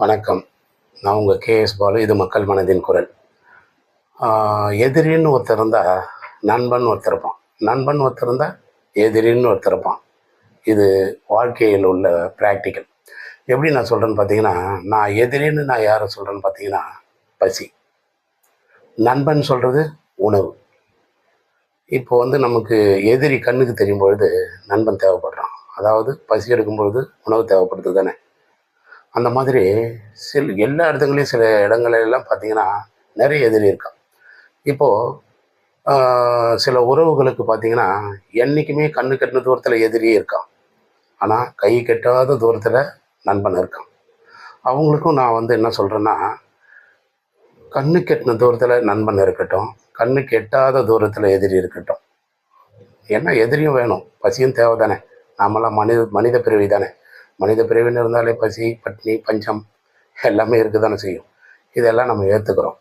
வணக்கம். நான் உங்கள் கேஎஸ் பாலு. இது மக்கள் மனதின் குரல். எதிரின்னு ஒருத்தர் இருந்தால் நண்பன் ஒருத்தர் இருப்பான். நண்பன் ஒருத்தர் இருந்தால் எதிரின்னு ஒருத்தர் இருப்பான். இது வாழ்க்கையில் உள்ள ப்ராக்டிக்கல். எப்படி நான் சொல்கிறேன்னு பார்த்தீங்கன்னா, நான் எதிரின்னு நான் யாரை சொல்கிறேன்னு பார்த்தீங்கன்னா, பசி. நண்பன் சொல்கிறது உணவு. இப்போ வந்து நமக்கு எதிரி கண்ணுக்கு தெரியும் பொழுது நண்பன் தேவைப்படுறான். அதாவது பசி எடுக்கும்பொழுது உணவு தேவைப்படுது தானே. அந்த மாதிரி எல்லா இடத்துங்களையும் சில இடங்களெல்லாம் பார்த்தீங்கன்னா, நிறைய எதிரி இருக்கான். இப்போது சில உறவுகளுக்கு பார்த்தீங்கன்னா, என்றைக்குமே கண்ணு கெட்டின தூரத்தில எதிரியே இருக்கான். ஆனால் கை கெட்டாத தூரத்தில நண்பன் இருக்கான். அவங்களுக்கும் நான் வந்து என்ன சொல்கிறேன்னா, கண்ணுக்கு எட்டின தூரத்தில நண்பன் இருக்கட்டும், கண்ணுக்கு எட்டாத தூரத்தில எதிரி இருக்கட்டும். ஏன்னா எதிரியும் வேணும், பசியும் தேவை தானே. நாமெல்லாம் மனித பிறவி தானே. மனித பிறவின்னு இருந்தாலே பசி, பட்டினி, பஞ்சம் எல்லாமே இருக்க தானே செய்யும். இதெல்லாம் நம்ம ஏற்றுக்கிறோம்.